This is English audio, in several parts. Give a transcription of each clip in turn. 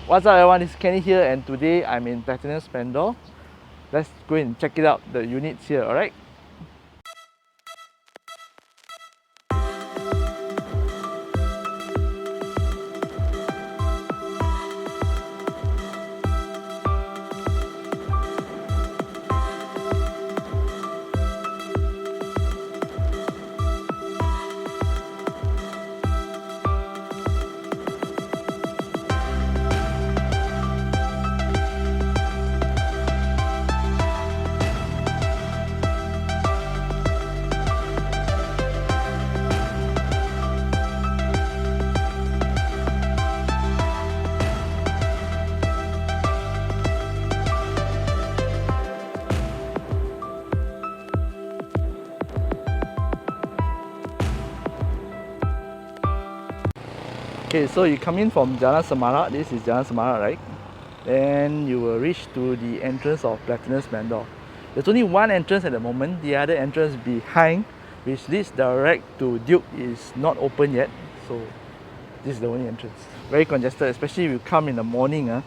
What's up everyone, it's Kenny here and today I'm in Platinum Splendor. Let's go and check it out, the units here, alright? Okay, so you come in from Jalan Semarak, this is Jalan Semarak, right? Then you will reach to the entrance of Platinum Splendor. There's only one entrance at the moment, the other entrance behind, which leads direct to Duke, is not open yet. So this is the only entrance. Very congested, especially if you come in the morning.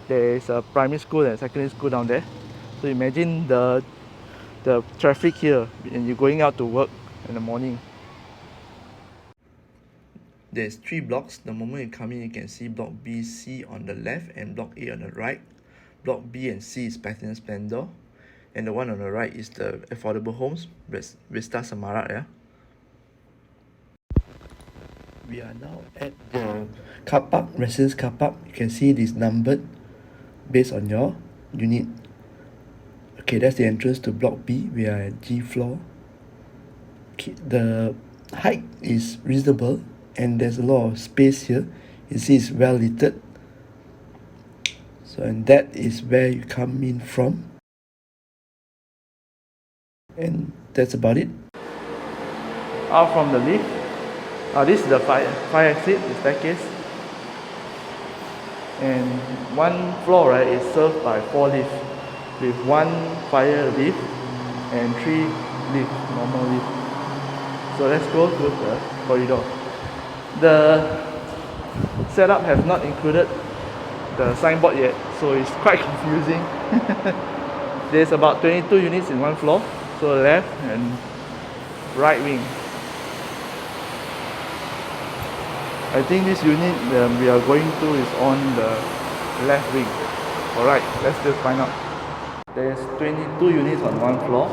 There is a primary school and secondary school down there. So imagine the traffic here and you're going out to work in the morning. There's 3 blocks. The moment you come in, you can see block B, C on the left and block A on the right. Block B and C is Platinum Splendor, and the one on the right is the affordable homes, Vista Semarak. Yeah. We are now at the Carpark Residence car park. You can see it is numbered based on your unit. Okay, that's the entrance to block B. We are at G floor. Okay, the height is reasonable and there's a lot of space here. You see it's well lit. So, and that is where you come in from. And that's about it. Out from the lift. This is the fire exit, the staircase. And one floor, right, is served by 4 lifts, with 1 fire lift and 3 lifts, normal lift. So let's go to the corridor. The setup has not included the signboard yet, so it's quite confusing. There's about 22 units in one floor, so left and right wing. I think this unit we are going to is on the left wing. Alright, let's just find out. There's 22 units on one floor,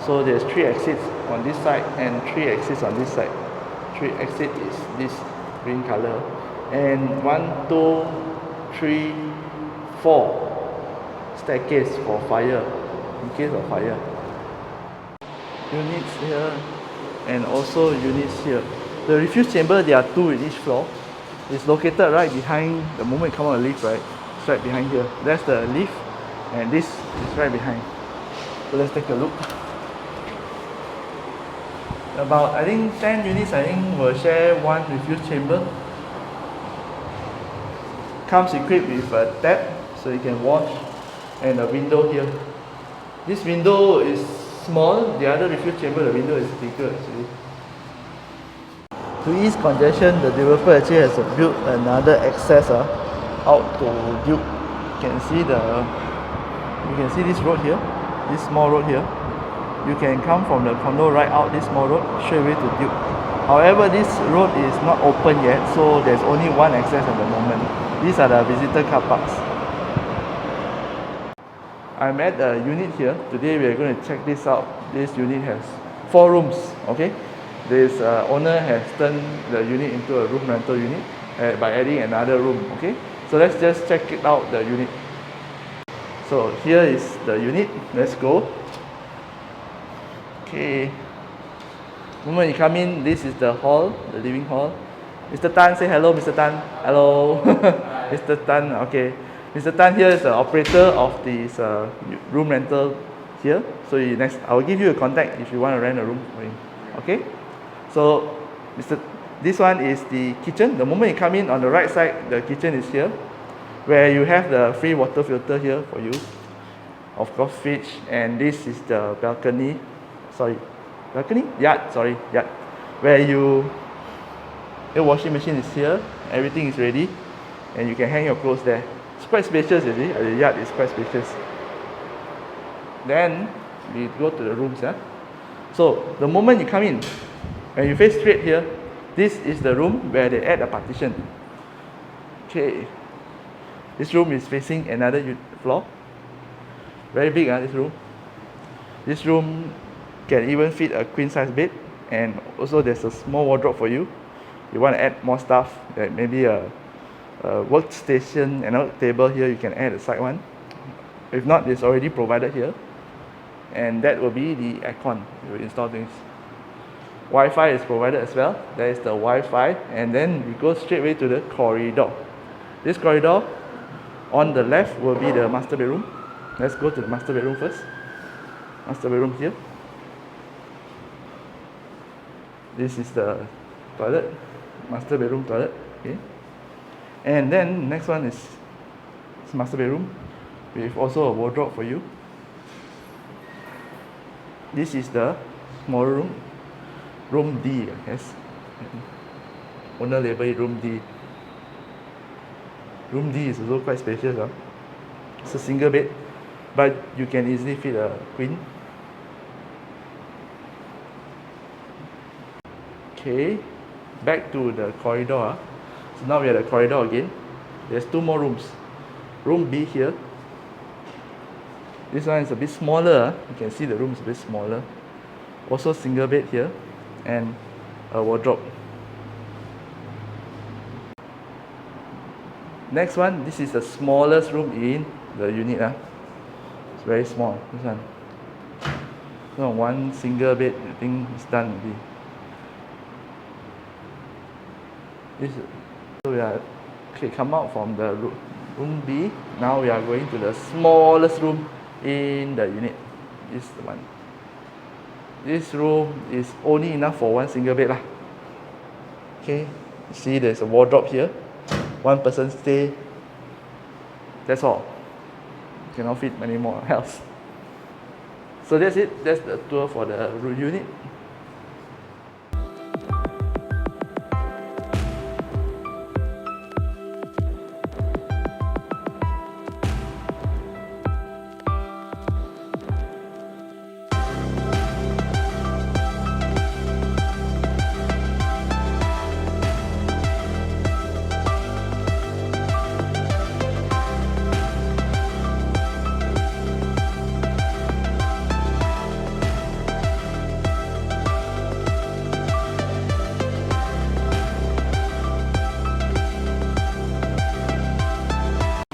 so there's 3 exits on this side and 3 exits on this side. 3 exit is this green color, and 1, 2, 3, 4 staircase for fire, in case of fire. Units here and also units here. The refuse chamber, there are 2 in each floor. It's located right behind, the moment you come on the lift, right? It's right behind here. That's the lift, and this is right behind. So let's take a look. About, I think 10 units, will share 1 refuse chamber. Comes equipped with a tap, so you can wash, and a window here. This window is small, the other refuse chamber, the window is bigger actually. To ease congestion, the developer actually has built another access out to Duke. You can see this road here, this small road here. You can come from the condo right out this small road straight away to Duke. However, this road is not open yet, so there's only 1 access at the moment. These are the visitor car parks. I'm at a unit here. Today we are going to check this out. This unit has 4 rooms. Okay, this owner has turned the unit into a room rental unit by adding another room. Okay, so let's just check it out, the unit. So here is the unit. Let's go. Okay, the moment you come in, this is the hall, the living hall. Mr. Tan, say hello, Mr. Tan. Hello. Mr. Tan, okay. Mr. Tan here is the operator of this room rental here. So I will give you a contact if you want to rent a room for him. Okay? So, this one is the kitchen. The moment you come in, on the right side, the kitchen is here, where you have the free water filter here for you. Of course, fridge, and this is the balcony. Yard, where your washing machine is here, everything is ready. and you can hang your clothes there. It's quite spacious, you see. The yard is quite spacious. Then we go to the rooms. So the moment you come in, when you face straight here, this is the room where they add a partition. Okay, this room is facing another floor. Very big, this room. This room can even fit a queen size bed, and also there's a small wardrobe for you. You want to add more stuff, like maybe a workstation and a table here, you can add a side one. If not, it's already provided here. And that will be the aircon. You will install things. Wi-Fi is provided as well. There is the Wi-Fi, and then we go straight away to the corridor. This corridor on the left will be the master bedroom. Let's go to the master bedroom first. Master bedroom here. This is the toilet, master bedroom toilet. Okay. And then next one is master bedroom with also a wardrobe for you. This is the small room, room D, I guess. Owner label it room D. Room D is also quite spacious. It's a single bed, but you can easily fit a queen. Okay, back to the corridor. So now we are at the corridor again. There's two more rooms. Room B here. This one is a bit smaller. You can see the room is a bit smaller. Also single bed here and a wardrobe. Next one, this is the smallest room in the unit. It's very small. This one. So one single bed, I think it's done already. So we are come out from the room B. Now we are going to the smallest room in the unit. This is the one. This room is only enough for one single bed. Okay, you see there's a wardrobe here. One person stay. That's all. Cannot fit many more else. So that's it. That's the tour for the unit.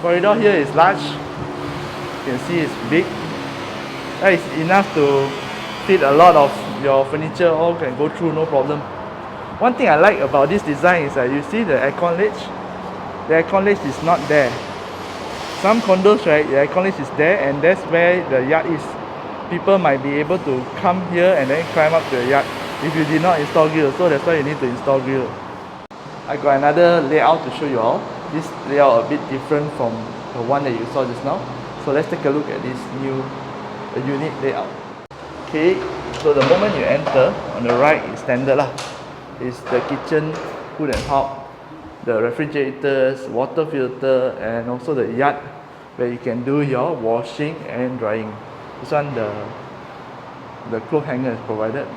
Corridor here is large. You can see it's big. That is enough to fit a lot of your furniture. All can go through, no problem. One thing I like about this design is that you see the aircon ledge. The aircon ledge is not there. Some condos, right, the aircon ledge is there, and that's where the yard is. People might be able to come here and then climb up to the yard if you did not install grill. So that's why you need to install grill. I got another layout to show you all. This layout a bit different from the one that you saw just now. So let's take a look at this new unit layout. Okay, so the moment you enter, on the right is standard is the kitchen, hood and hob, the refrigerators, water filter, and also the yard where you can do your washing and drying. This one, the clothes hanger is provided.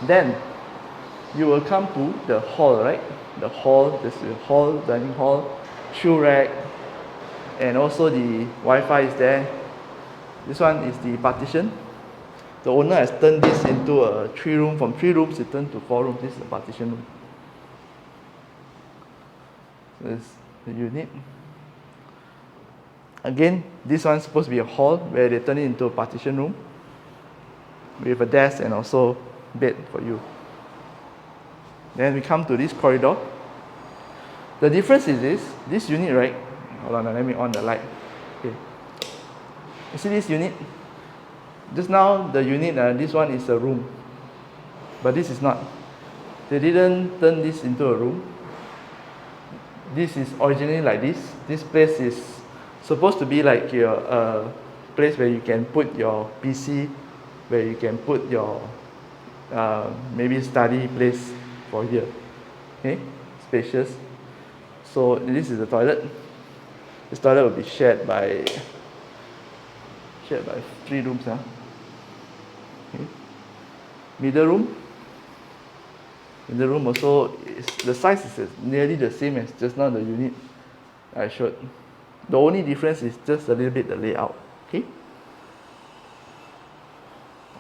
Then you will come to the hall, right? The hall, this is the hall, dining hall, shoe rack, and also the Wi-Fi is there. This one is the partition. The owner has turned this into a 3-room. From 3 rooms it turned to 4 rooms. This is the partition room. So this is the unit. Again, this one is supposed to be a hall where they turn it into a partition room with a desk and also bed for you. Then we come to this corridor. The difference is this unit, right? Hold on, let me on the light. Okay. You see this unit? Just now the unit, this one is a room, but this is not. They didn't turn this into a room. This is originally like this. This place is supposed to be like your place where you can put your PC, where you can put your maybe study place for here. Okay, spacious. So this is the toilet. This toilet will be shared by 3 rooms. Okay. Middle room. Middle room also the size is nearly the same as just now the unit I showed. The only difference is just a little bit the layout. Okay.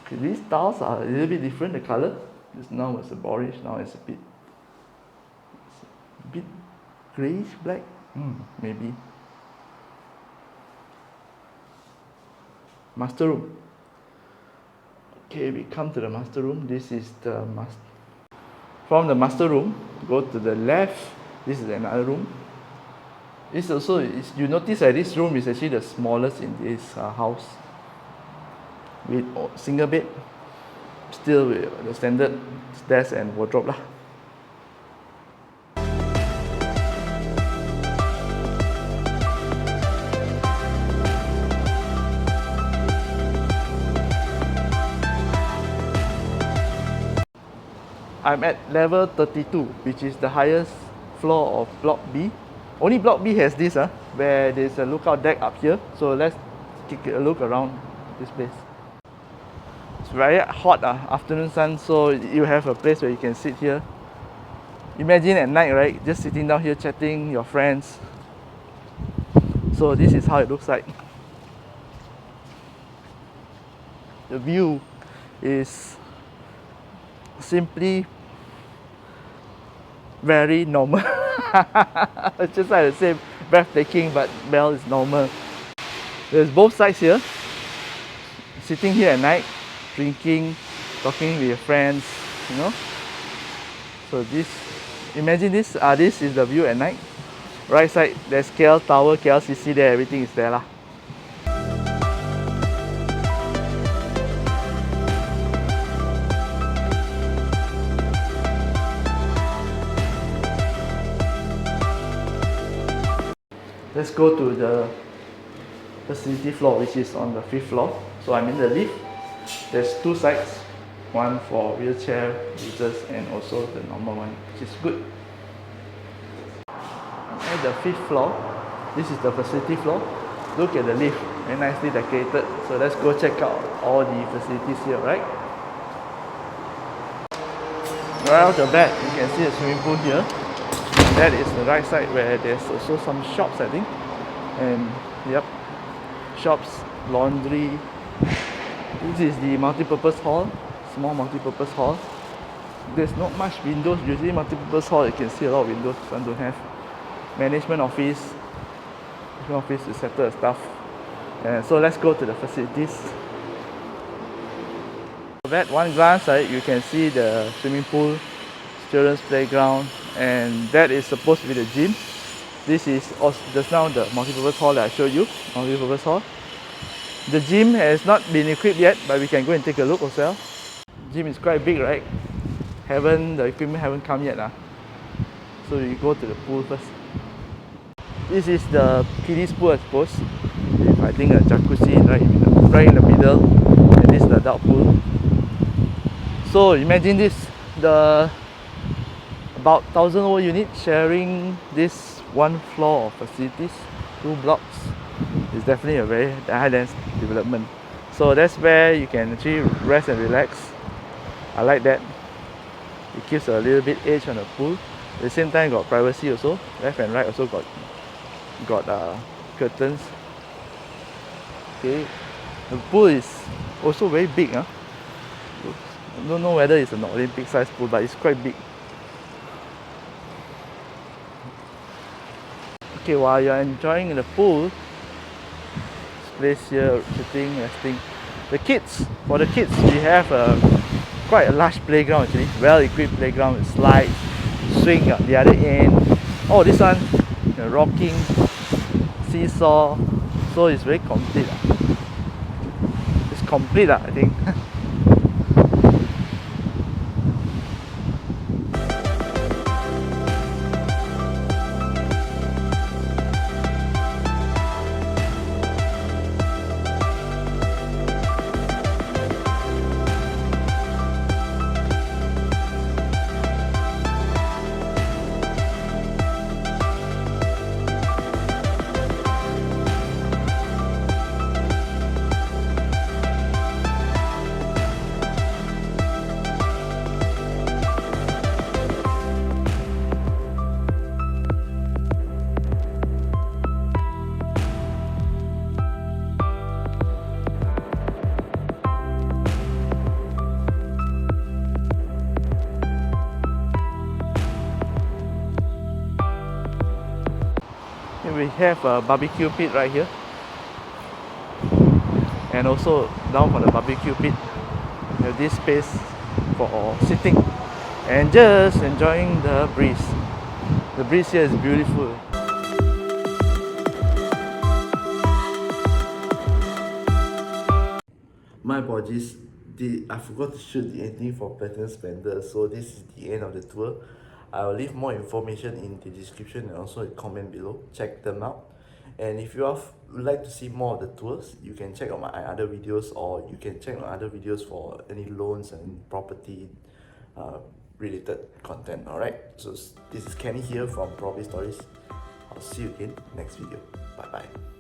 Okay, these tiles are a little bit different, the color. Just now was a borish, now it's a bit grayish black. Maybe. Master room. Okay, we come to the master room. This is the master. From the master room, go to the left. This is another room. This also is, you notice that this room is actually the smallest in this house. With single bed, still with the standard desk and wardrobe lah. I'm at level 32, which is the highest floor of Block B. Only Block B has this, where there's a lookout deck up here. So let's take a look around this place. It's very hot afternoon sun, so you have a place where you can sit here. Imagine at night, right? Just sitting down here chatting, your friends. So this is how it looks like. The view is simply very normal. It's just like the same, breathtaking, but well, it's normal. There's both sides here. Sitting here at night, drinking, talking with your friends, you know. So this, imagine this. This is the view at night. Right side, there's KL Tower, KLCC there. Everything is there lah. Let's go to the facility floor, which is on the 5th floor. So I'm in the lift. There's 2 sides, one for wheelchair users and also the normal one, which is good. At the 5th floor, this is the facility floor. Look at the lift, very nicely decorated. So let's go check out all the facilities here, right? Right off the bat, you can see a swimming pool here. That is the right side where there's also some shops, I think. And yep, shops, laundry. This is the multi-purpose hall, small multi-purpose hall. There's not much windows. Usually multi-purpose hall, you can see a lot of windows. This one don't have. Management office. Management office to settle the stuff. And so let's go to the facilities. At one glance, right, you can see the swimming pool, children's playground, and that is supposed to be the gym. This is also just now the multi-purpose hall that I showed you. Multi-purpose hall. The gym has not been equipped yet, but we can go and take a look as well. Gym is quite big, right? The equipment haven't come yet. So we go to the pool first. This is the kiddies pool, I suppose. I think a jacuzzi right in the middle, and this is the adult pool. So imagine this, the about 1,000 over units sharing this one floor of facilities, 2 blocks. It's definitely a very high-dense development. So that's where you can actually rest and relax. I like that. It gives a little bit edge on the pool. At the same time, got privacy also. Left and right also got curtains. Okay, the pool is also very big. I don't know whether it's an Olympic size pool, but it's quite big. Okay, while you're enjoying the pool, this place here, sitting, resting. For the kids, we have quite a large playground actually, well-equipped playground with slides, swing at the other end. Oh, this one, rocking, seesaw. So it's very complete. It's complete, I think. Here we have a barbecue pit right here, and also down from the barbecue pit we have this space for sitting and just enjoying the breeze. The breeze here is beautiful. My apologies, I forgot to shoot the ending for Platinum Splendor, so this is the end of the tour. I will leave more information in the description and also a comment below. Check them out. And if you would like to see more of the tours, you can check out my other videos, or you can check my other videos for any loans and property related content. Alright, so this is Kenny here from Probably Stories. I'll see you again next video. Bye bye.